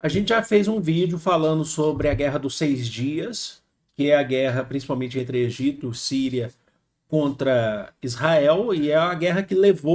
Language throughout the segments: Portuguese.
A gente já fez um vídeo falando sobre a Guerra dos Seis Dias, que é a guerra principalmente entre Egito, Síria contra Israel, e é a guerra que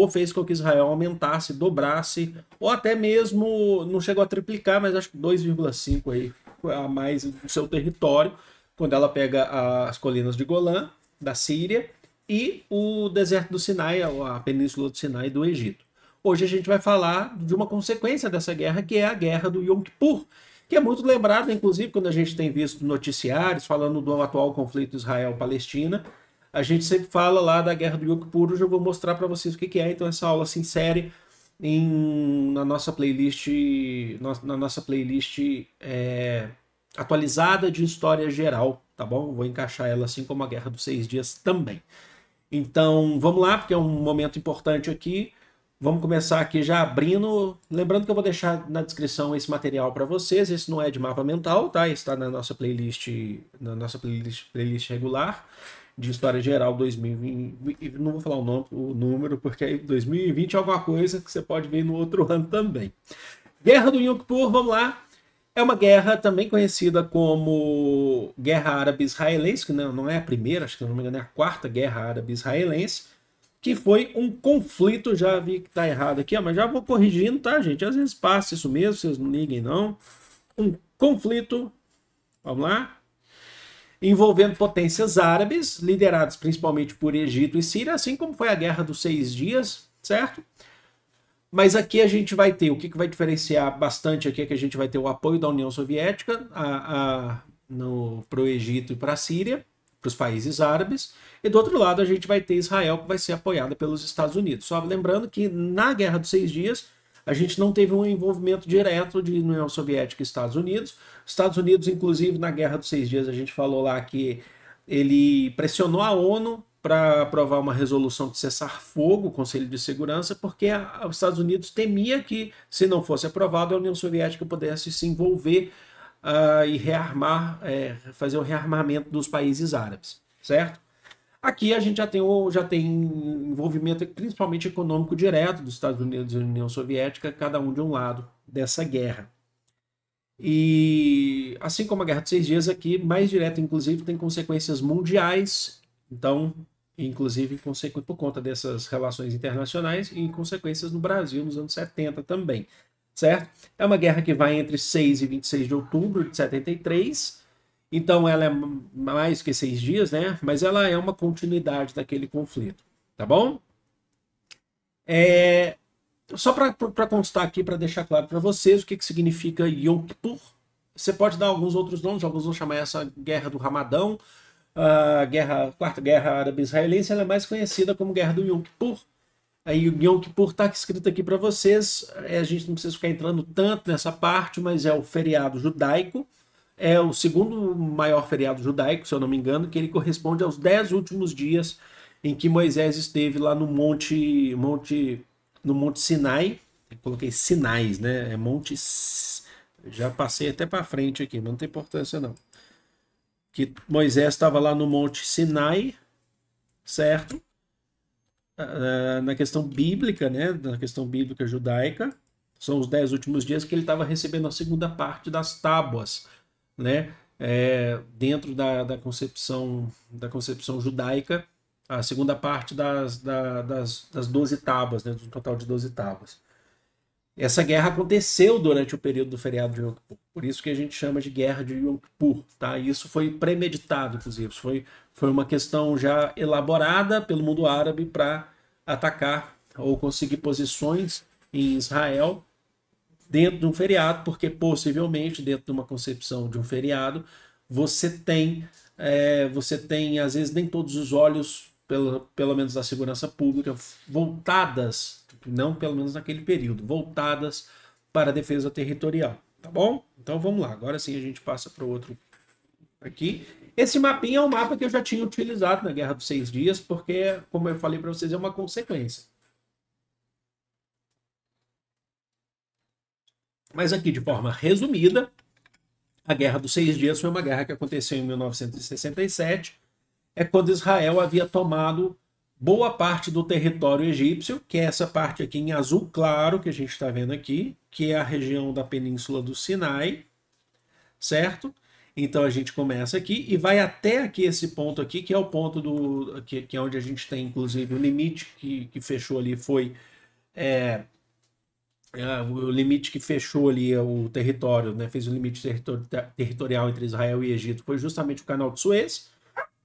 fez com que Israel aumentasse, dobrasse, ou até mesmo não chegou a triplicar, mas acho que 2,5 aí a mais do seu território, quando ela pega as colinas de Golã, da Síria, e o deserto do Sinai, a península do Sinai do Egito. Hoje a gente vai falar de uma consequência dessa guerra, que é a guerra do Yom Kippur, que é muito lembrada, inclusive, quando a gente tem visto noticiários falando do atual conflito Israel-Palestina. A gente sempre fala lá da guerra do Yom Kippur. Hoje eu vou mostrar para vocês o que é. Então essa aula se insere na nossa playlist, atualizada de história geral, tá bom? Vou encaixar ela assim como a Guerra dos Seis Dias também. Então vamos lá, porque é um momento importante aqui. Vamos começar aqui já abrindo. Lembrando que eu vou deixar na descrição esse material para vocês. Esse não é de mapa mental, tá? Está na nossa playlist regular de História Geral 2020. Não vou falar o número, porque 2020 é alguma coisa que você pode ver no outro ano também. Guerra do Yom Kippur, vamos lá. É uma guerra também conhecida como Guerra Árabe-Israelense, que não é a primeira, acho que não me engano é a quarta Guerra Árabe-Israelense, que foi um conflito. Já vi que tá errado aqui, mas já vou corrigindo, tá, gente? Às vezes passa isso mesmo, vocês não liguem, não. Um conflito, vamos lá, envolvendo potências árabes, lideradas principalmente por Egito e Síria, assim como foi a Guerra dos Seis Dias, certo? Mas aqui a gente vai ter, o que vai diferenciar bastante aqui é que a gente vai ter o apoio da União Soviética para o Egito e para a Síria, para os países árabes, e do outro lado a gente vai ter Israel, que vai ser apoiada pelos Estados Unidos. Só lembrando que na Guerra dos Seis Dias a gente não teve um envolvimento direto de União Soviética e Estados Unidos. Estados Unidos, inclusive, na Guerra dos Seis Dias, a gente falou lá que ele pressionou a ONU para aprovar uma resolução de cessar-fogo, o Conselho de Segurança, porque os Estados Unidos temia que, se não fosse aprovado, a União Soviética pudesse se envolver e rearmar, fazer o rearmamento dos países árabes, certo? Aqui a gente já tem envolvimento principalmente econômico direto dos Estados Unidos e da União Soviética, cada um de um lado dessa guerra. E assim como a Guerra dos Seis Dias aqui, mais direto, inclusive, tem consequências mundiais. Então, inclusive, por conta dessas relações internacionais e consequências no Brasil nos anos 70 também, certo? É uma guerra que vai entre 6 e 26 de outubro de 73. Então ela é mais que 6 dias, né? Mas ela é uma continuidade daquele conflito, tá bom? Só para constar aqui, para deixar claro para vocês o que significa Yom Kippur. Você pode dar alguns outros nomes, alguns vão chamar essa guerra do Ramadão, quarta guerra árabe-israelense. Ela é mais conhecida como guerra do Yom Kippur. Aí o Yom Kippur está escrito aqui para vocês. A gente não precisa ficar entrando tanto nessa parte, mas é o feriado judaico. É o segundo maior feriado judaico, se eu não me engano, que ele corresponde aos 10 últimos dias em que Moisés esteve lá no Monte Sinai. Eu coloquei Sinais, né? É Monte. Já passei até para frente aqui, mas não tem importância não. Que Moisés estava lá no Monte Sinai, certo? Na questão bíblica, né? Na questão bíblica judaica, são os 10 últimos dias que ele estava recebendo a segunda parte das tábuas, né? Dentro da concepção judaica, a segunda parte das 12 tábuas, né? Do total de 12 tábuas. Essa guerra aconteceu durante o período do feriado de Yom Kippur, por isso que a gente chama de guerra de Yom Kippur, tá? E isso foi premeditado, inclusive, foi uma questão já elaborada pelo mundo árabe para atacar ou conseguir posições em Israel dentro de um feriado, porque possivelmente dentro de uma concepção de um feriado você tem às vezes nem todos os olhos, pelo menos da segurança pública, voltadas, não pelo menos naquele período, voltadas para a defesa territorial, tá bom? Então vamos lá, agora sim a gente passa para o outro aqui. Esse mapinha é um mapa que eu já tinha utilizado na Guerra dos Seis Dias, porque, como eu falei para vocês, é uma consequência. Mas aqui, de forma resumida, a Guerra dos Seis Dias foi uma guerra que aconteceu em 1967, é quando Israel havia tomado boa parte do território egípcio, que é essa parte aqui em azul claro que a gente está vendo aqui, que é a região da Península do Sinai, certo? Então a gente começa aqui e vai até aqui esse ponto aqui, que é o ponto que é onde a gente tem, inclusive, o limite que fechou ali foi o limite que fechou ali o território, né, fez o limite territorial entre Israel e Egito, foi justamente o Canal de Suez.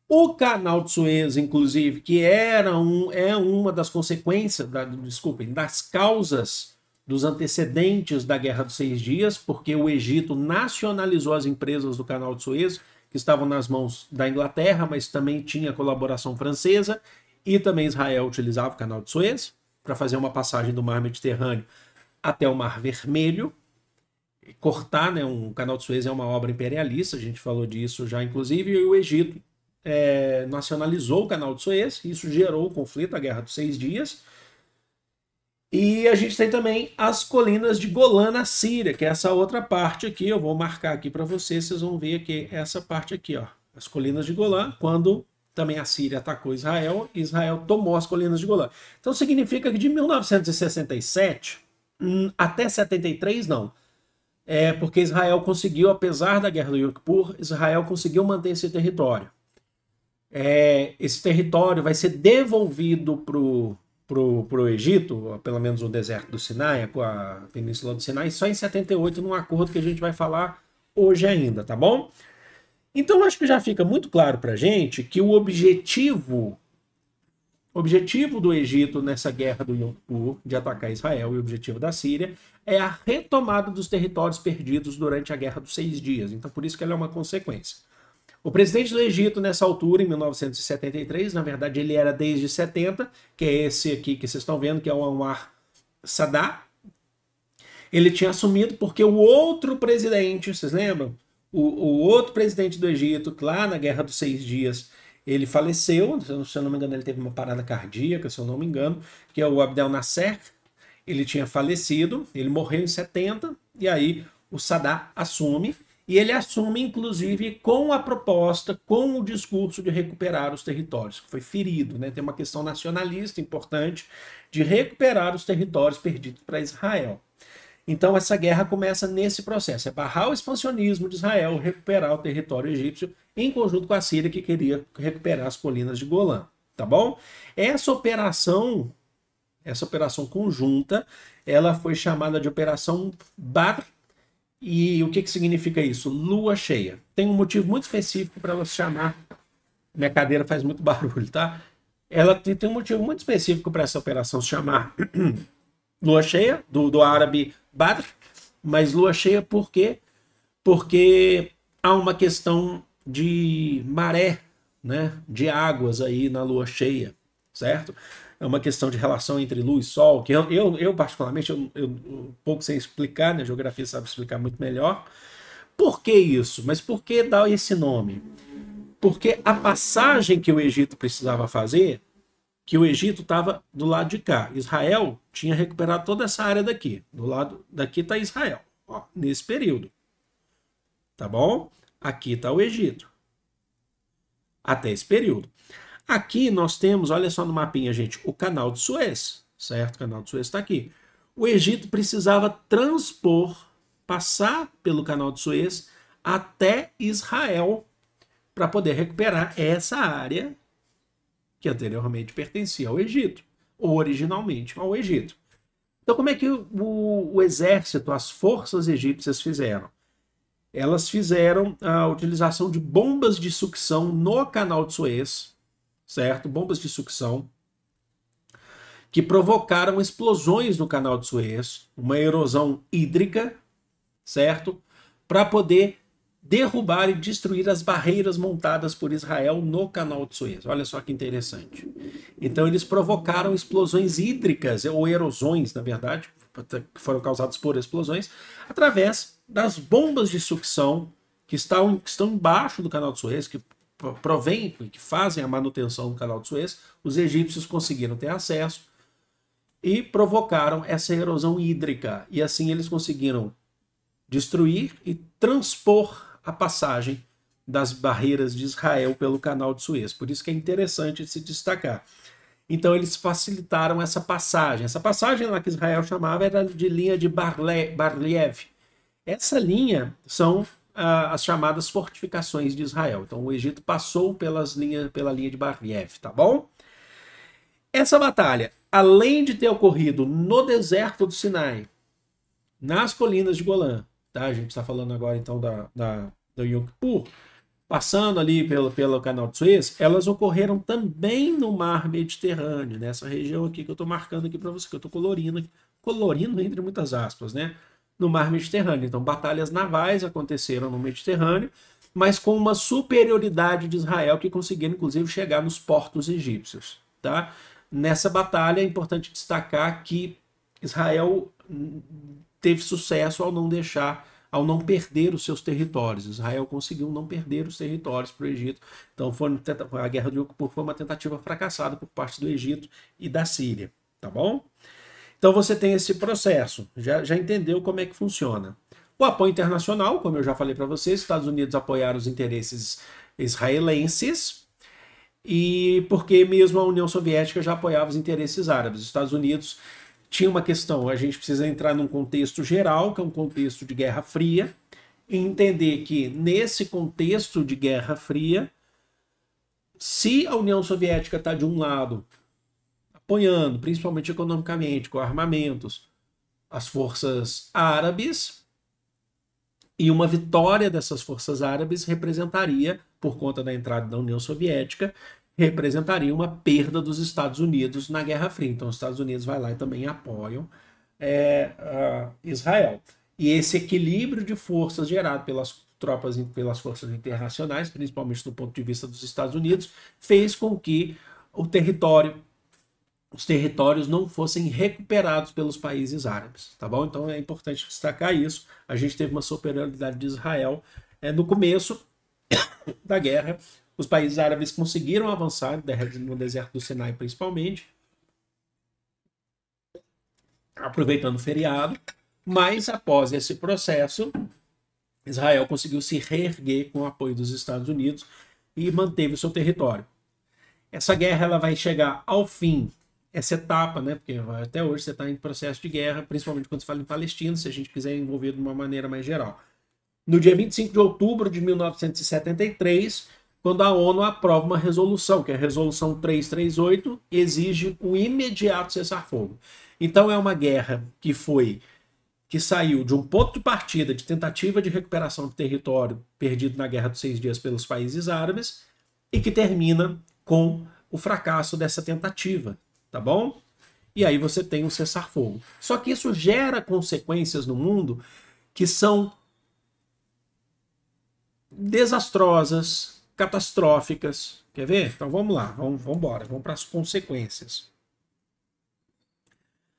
O Canal de Suez, inclusive, que é uma das consequências, desculpem, das causas dos antecedentes da Guerra dos 6 Dias, porque o Egito nacionalizou as empresas do Canal de Suez, que estavam nas mãos da Inglaterra, mas também tinha colaboração francesa, e também Israel utilizava o Canal de Suez para fazer uma passagem do Mar Mediterrâneo até o Mar Vermelho, cortar, né, um Canal de Suez é uma obra imperialista, a gente falou disso já, inclusive, e o Egito nacionalizou o Canal de Suez, isso gerou o conflito, a Guerra dos 6 Dias, e a gente tem também as colinas de Golã na Síria, que é essa outra parte aqui, eu vou marcar aqui para vocês vão ver que essa parte aqui, ó, as colinas de Golã, quando também a Síria atacou Israel, e Israel tomou as colinas de Golã. Então significa que de 1967 até 73 não. Porque Israel conseguiu, apesar da guerra do Yom Kippur, Israel conseguiu manter esse território. Esse território vai ser devolvido para o Egito, pelo menos o deserto do Sinai, a Península do Sinai, só em 78, num acordo que a gente vai falar hoje ainda, tá bom? Então acho que já fica muito claro para a gente que o objetivo do Egito nessa guerra do Yom Kippur, de atacar Israel, e o objetivo da Síria, é a retomada dos territórios perdidos durante a Guerra dos 6 Dias. Então, por isso que ela é uma consequência. O presidente do Egito, nessa altura, em 1973, na verdade ele era desde 70, que é esse aqui que vocês estão vendo, que é o Anwar Sadat. Ele tinha assumido porque o outro presidente, vocês lembram? O outro presidente do Egito, lá na Guerra dos 6 Dias, ele faleceu, se eu não me engano, ele teve uma parada cardíaca, se eu não me engano, que é o Abdel Nasser. Ele tinha falecido, ele morreu em 70, e aí o Sadat assume, e ele assume, inclusive, com a proposta, com o discurso de recuperar os territórios, que foi ferido, né? Tem uma questão nacionalista importante de recuperar os territórios perdidos para Israel. Então essa guerra começa nesse processo, é barrar o expansionismo de Israel, recuperar o território egípcio, em conjunto com a Síria, que queria recuperar as colinas de Golã, tá bom? Essa operação conjunta, ela foi chamada de Operação Badr, e o que significa isso? Lua cheia. Tem um motivo muito específico para ela se chamar, minha cadeira faz muito barulho, tá? Ela tem um motivo muito específico para essa operação se chamar Lua cheia, do árabe Badr, mas lua cheia por quê? Porque há uma questão de maré, né, de águas aí na lua cheia, certo? É uma questão de relação entre luz e sol, que eu particularmente, eu pouco sei explicar, né, a geografia sabe explicar muito melhor. Por que isso? Mas por que dar esse nome? Porque a passagem que o Egito precisava fazer, que o Egito estava do lado de cá. Israel tinha recuperado toda essa área daqui. Do lado daqui está Israel, ó, nesse período. Tá bom? Aqui está o Egito. Até esse período. Aqui nós temos, olha só no mapinha, gente, o Canal de Suez, certo? O Canal de Suez está aqui. O Egito precisava passar pelo Canal de Suez até Israel para poder recuperar essa área que anteriormente pertencia ao Egito, ou originalmente ao Egito. Então, como é que o exército, as forças egípcias fizeram? Elas fizeram a utilização de bombas de sucção no Canal de Suez, certo? Bombas de sucção que provocaram explosões no Canal de Suez, uma erosão hídrica, certo? Para poder derrubar e destruir as barreiras montadas por Israel no Canal de Suez. Olha só que interessante. Então eles provocaram explosões hídricas, ou erosões, na verdade, que foram causadas por explosões, através das bombas de sucção que estão embaixo do Canal de Suez, que provém, que fazem a manutenção do Canal de Suez. Os egípcios conseguiram ter acesso e provocaram essa erosão hídrica. E assim eles conseguiram destruir e transpor a passagem das barreiras de Israel pelo Canal de Suez. Por isso que é interessante se destacar. Então eles facilitaram essa passagem. Essa passagem lá que Israel chamava era de linha de Bar-Lev. Essa linha são as chamadas fortificações de Israel. Então o Egito passou pela linha de Bar-Lev, tá bom? Essa batalha, além de ter ocorrido no deserto do Sinai, nas colinas de Golã, tá? A gente está falando agora então do Yom Kippur, passando ali pelo canal de Suez, elas ocorreram também no mar Mediterrâneo, nessa região aqui que eu estou marcando aqui para você, que eu estou colorindo entre muitas aspas, né? No mar Mediterrâneo. Então, batalhas navais aconteceram no Mediterrâneo, mas com uma superioridade de Israel que conseguiram, inclusive, chegar nos portos egípcios, tá? Nessa batalha é importante destacar que Israel teve sucesso ao não perder os seus territórios. Israel conseguiu não perder os territórios para o Egito. Então a guerra de Yom Kippur foi uma tentativa fracassada por parte do Egito e da Síria, tá bom? Então você tem esse processo, já entendeu como é que funciona. O apoio internacional, como eu já falei para vocês, Estados Unidos apoiaram os interesses israelenses, e porque mesmo a União Soviética já apoiava os interesses árabes. Os Estados Unidos tinha uma questão, a gente precisa entrar num contexto geral, que é um contexto de Guerra Fria, e entender que nesse contexto de Guerra Fria, se a União Soviética está de um lado, apoiando, principalmente economicamente, com armamentos, as forças árabes, e uma vitória dessas forças árabes representaria, por conta da entrada da União Soviética, representaria uma perda dos Estados Unidos na Guerra Fria. Então, os Estados Unidos vai lá e também apoiam Israel. E esse equilíbrio de forças gerado pelas tropas, pelas forças internacionais, principalmente do ponto de vista dos Estados Unidos, fez com que os territórios não fossem recuperados pelos países árabes, tá bom? Então é importante destacar isso. A gente teve uma superioridade de Israel no começo da guerra. Os países árabes conseguiram avançar no deserto do Sinai, principalmente, aproveitando o feriado, mas após esse processo, Israel conseguiu se reerguer com o apoio dos Estados Unidos e manteve o seu território. Essa guerra ela vai chegar ao fim, essa etapa, né? Porque até hoje você está em processo de guerra, principalmente quando se fala em Palestina, se a gente quiser envolver de uma maneira mais geral. No dia 25 de outubro de 1973, quando a ONU aprova uma resolução, que é a Resolução 338, exige o imediato cessar-fogo. Então é uma guerra que saiu de um ponto de partida de tentativa de recuperação de território perdido na Guerra dos 6 Dias pelos países árabes e que termina com o fracasso dessa tentativa, tá bom? E aí você tem um cessar-fogo. Só que isso gera consequências no mundo que são desastrosas, catastróficas. Quer ver? Então vamos lá, vamos embora, vamos para as consequências.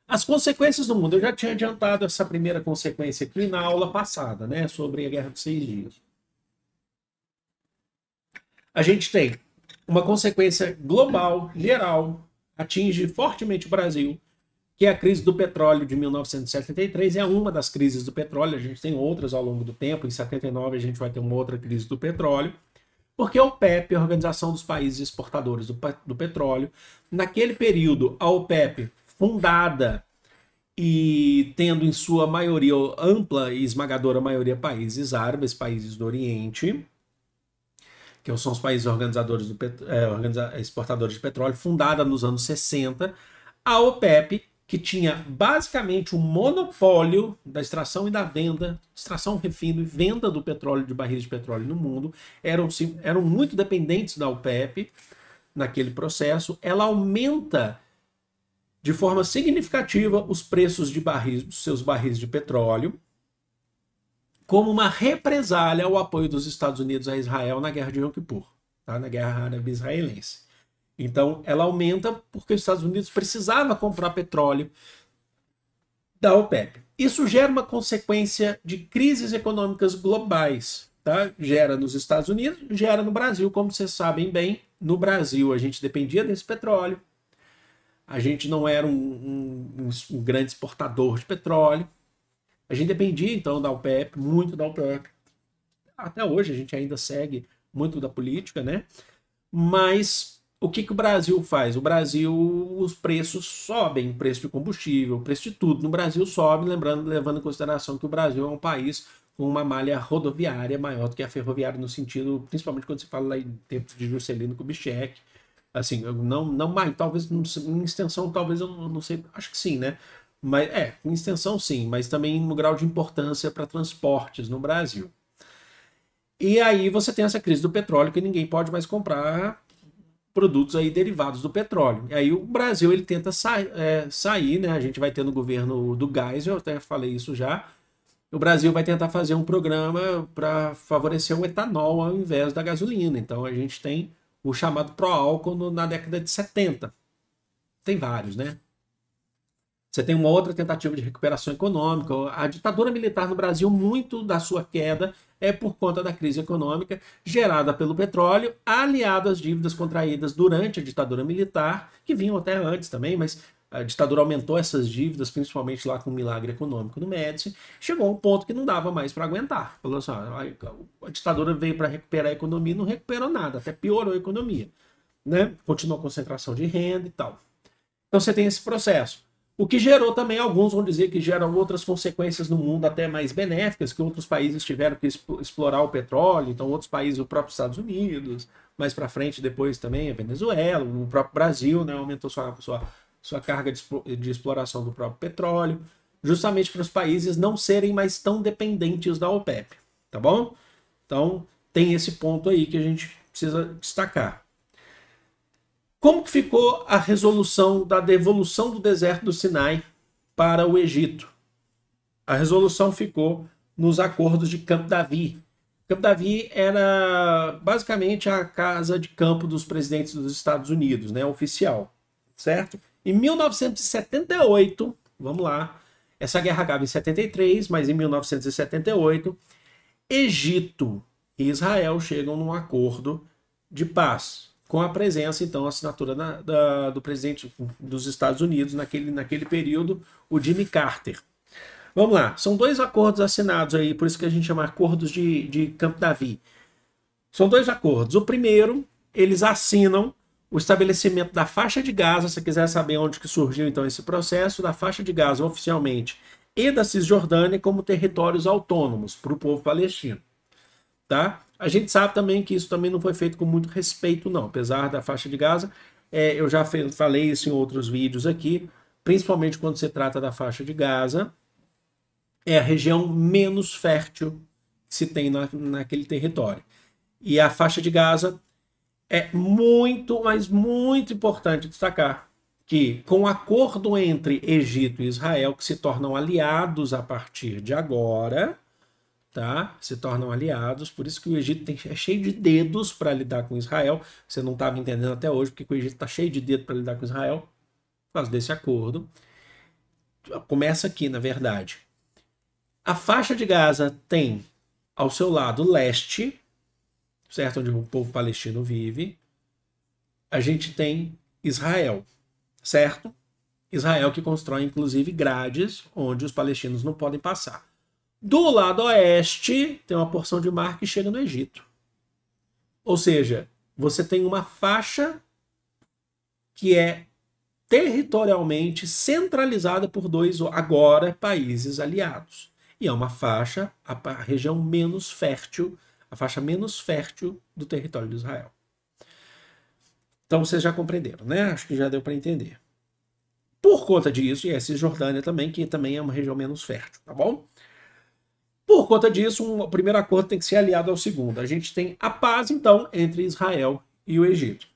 As consequências do mundo. Eu já tinha adiantado essa primeira consequência aqui na aula passada, né, sobre a Guerra dos 6 Dias. A gente tem uma consequência global, geral, atinge fortemente o Brasil, que é a crise do petróleo de 1973, é uma das crises do petróleo, a gente tem outras ao longo do tempo, em 79 a gente vai ter uma outra crise do petróleo, porque a OPEP, a Organização dos Países Exportadores do Petróleo, naquele período, a OPEP, fundada e tendo em sua maioria, ampla e esmagadora maioria, países árabes, países do Oriente, que são os países organizadores exportadores de petróleo, fundada nos anos 60, a OPEP, que tinha basicamente um monopólio da extração e da venda, extração, refino e venda do petróleo, de barris de petróleo no mundo, eram muito dependentes da OPEP naquele processo. Ela aumenta de forma significativa os preços dos seus barris de petróleo, como uma represália ao apoio dos Estados Unidos a Israel na Guerra de Yom Kippur, tá? Na Guerra Árabe-Israelense. Então, ela aumenta porque os Estados Unidos precisavam comprar petróleo da OPEP. Isso gera uma consequência de crises econômicas globais. Tá? Gera nos Estados Unidos, gera no Brasil, como vocês sabem bem. No Brasil, a gente dependia desse petróleo. A gente não era um grande exportador de petróleo. A gente dependia, então, da OPEP, muito da OPEP. Até hoje, a gente ainda segue muito da política, né? Mas o que o Brasil faz? O Brasil, os preços sobem, o preço de combustível, o preço de tudo no Brasil sobe, levando em consideração que o Brasil é um país com uma malha rodoviária maior do que a ferroviária no sentido, principalmente quando se fala lá em tempos de Juscelino Kubitschek, assim, não mais, talvez em extensão, talvez eu não sei, acho que sim, né? Mas em extensão sim, mas também no grau de importância para transportes no Brasil. E aí você tem essa crise do petróleo que ninguém pode mais comprar produtos aí derivados do petróleo. E aí o Brasil ele tenta sair, né? A gente vai ter no governo do Geisel, eu até falei isso já. O Brasil vai tentar fazer um programa para favorecer o etanol ao invés da gasolina. Então a gente tem o chamado pró-álcool na década de 70. Tem vários, né? Você tem uma outra tentativa de recuperação econômica. A ditadura militar no Brasil, muito da sua queda é por conta da crise econômica gerada pelo petróleo, aliado às dívidas contraídas durante a ditadura militar, que vinham até antes também, mas a ditadura aumentou essas dívidas, principalmente lá com o milagre econômico no Médici, chegou a um ponto que não dava mais para aguentar. Falou assim, a ditadura veio para recuperar a economia e não recuperou nada, até piorou a economia, né? Continuou a concentração de renda e tal. Então você tem esse processo. O que gerou também, alguns vão dizer que geram outras consequências no mundo até mais benéficas, que outros países tiveram que explorar o petróleo, então outros países, o próprio Estados Unidos, mais para frente depois também a Venezuela, o próprio Brasil, né, aumentou sua carga de exploração do próprio petróleo, justamente para os países não serem mais tão dependentes da OPEP, tá bom? Então tem esse ponto aí que a gente precisa destacar. Como que ficou a resolução da devolução do deserto do Sinai para o Egito? A resolução ficou nos acordos de Camp David. Camp David era basicamente a casa de campo dos presidentes dos Estados Unidos, né, oficial, certo? Em 1978, vamos lá, essa guerra acaba em 73, mas em 1978, Egito e Israel chegam num acordo de paz, com a presença, então, a assinatura do presidente dos Estados Unidos naquele período, o Jimmy Carter. Vamos lá, são dois acordos assinados aí, por isso que a gente chama acordos de Camp David. São dois acordos. O primeiro, eles assinam o estabelecimento da faixa de Gaza, se você quiser saber onde que surgiu então esse processo, da faixa de Gaza oficialmente e da Cisjordânia como territórios autônomos para o povo palestino. Tá? A gente sabe também que isso também não foi feito com muito respeito, não. Apesar da faixa de Gaza, eu já falei isso em outros vídeos aqui, principalmente quando se trata da faixa de Gaza, é a região menos fértil que se tem naquele território. E a faixa de Gaza é muito, mas muito importante destacar que, com o acordo entre Egito e Israel, que se tornam aliados a partir de agora, tá? Se tornam aliados, por isso que o Egito é cheio de dedos para lidar com Israel. Você não estava entendendo até hoje porque o Egito está cheio de dedos para lidar com Israel por causa desse acordo. Começa aqui, na verdade. A faixa de Gaza tem ao seu lado leste, certo? Onde o povo palestino vive. A gente tem Israel, certo? Israel que constrói, inclusive, grades onde os palestinos não podem passar. Do lado oeste, tem uma porção de mar que chega no Egito. Ou seja, você tem uma faixa que é territorialmente centralizada por dois, agora, países aliados. E é uma faixa, a região menos fértil, a faixa menos fértil do território de Israel. Então vocês já compreenderam, né? Acho que já deu para entender. Por conta disso, e a Cisjordânia também, que também é uma região menos fértil, tá bom? Por conta disso, o primeiro acordo tem que ser aliado ao segundo. A gente tem a paz, então, entre Israel e o Egito,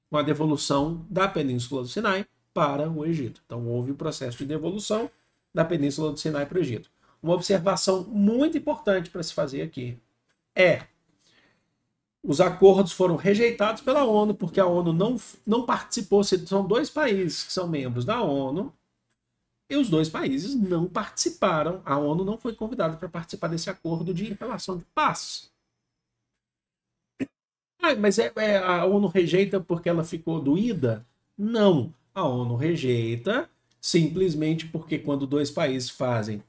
com a devolução da Península do Sinai para o Egito. Então, houve o processo de devolução da Península do Sinai para o Egito. Uma observação muito importante para se fazer aqui é: os acordos foram rejeitados pela ONU, porque a ONU não participou. São dois países que são membros da ONU, e os dois países não participaram. A ONU não foi convidada para participar desse acordo de relação de paz. Mas a ONU rejeita porque ela ficou doída? Não. A ONU rejeita simplesmente porque quando dois países fazem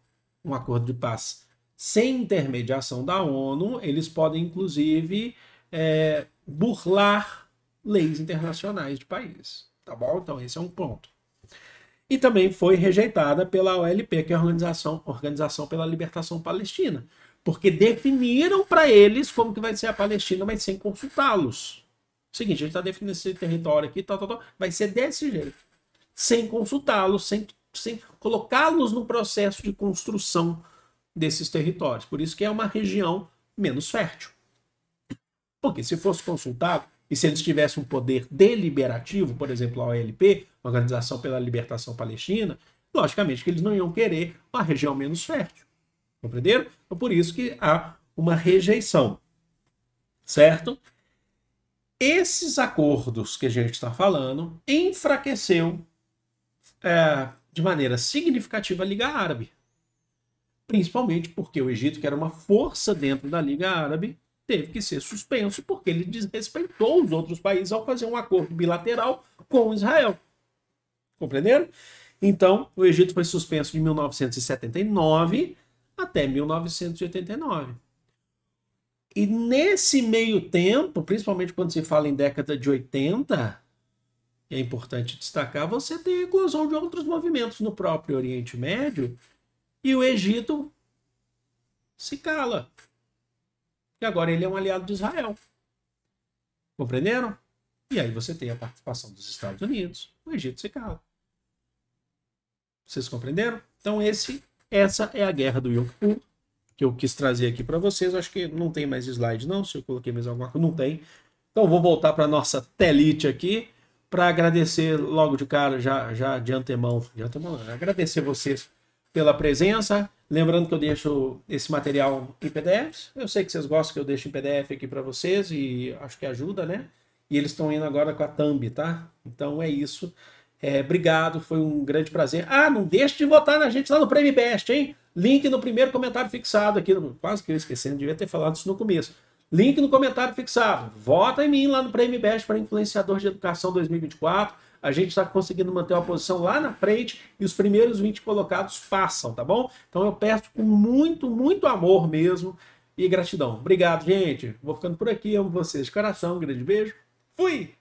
um acordo de paz sem intermediação da ONU, eles podem, inclusive, burlar leis internacionais de países, tá bom? Então esse é um ponto. E também foi rejeitada pela OLP, que é a Organização pela Libertação Palestina, porque definiram para eles como que vai ser a Palestina, mas sem consultá-los. Seguinte, a gente está definindo esse território aqui, vai ser desse jeito, sem consultá-los, sem colocá-los no processo de construção desses territórios. Por isso que é uma região menos fértil. Porque se fosse consultado, e se eles tivessem um poder deliberativo, por exemplo, a OLP, Organização pela Libertação Palestina, logicamente que eles não iam querer uma região menos fértil. Compreenderam? Então, por isso que há uma rejeição. Certo? Esses acordos que a gente está falando enfraqueceu de maneira significativa a Liga Árabe. Principalmente porque o Egito, que era uma força dentro da Liga Árabe, teve que ser suspenso porque ele desrespeitou os outros países ao fazer um acordo bilateral com Israel. Compreenderam? Então, o Egito foi suspenso de 1979 até 1989. E nesse meio tempo, principalmente quando se fala em década de 80, é importante destacar, você tem a eclosão de outros movimentos no próprio Oriente Médio e o Egito se cala. E agora ele é um aliado de Israel. Compreenderam? E aí você tem a participação dos Estados Unidos, o Egito se cala. Vocês compreenderam? Então essa é a guerra do Yom Kippur, que eu quis trazer aqui para vocês. Acho que não tem mais slide não, se eu coloquei mais alguma coisa, não tem. Então vou voltar para a nossa telite aqui, para agradecer logo de cara, já de antemão, agradecer vocês pela presença. Lembrando que eu deixo esse material em PDFs. Eu sei que vocês gostam que eu deixo em PDF aqui para vocês e acho que ajuda, né? E eles estão indo agora com a thumb, tá? Então é isso. Obrigado, foi um grande prazer. Ah, não deixe de votar na gente lá no Prêmio Best, hein? Link no primeiro comentário fixado aqui. Quase que eu esqueci, não devia ter falado isso no começo. Link no comentário fixado. Vota em mim lá no Prêmio Best para Influenciador de Educação 2024. A gente está conseguindo manter uma posição lá na frente e os primeiros 20 colocados passam, tá bom? Então eu peço com muito, muito amor mesmo e gratidão. Obrigado, gente. Vou ficando por aqui. Amo vocês de coração. Um grande beijo. Fui!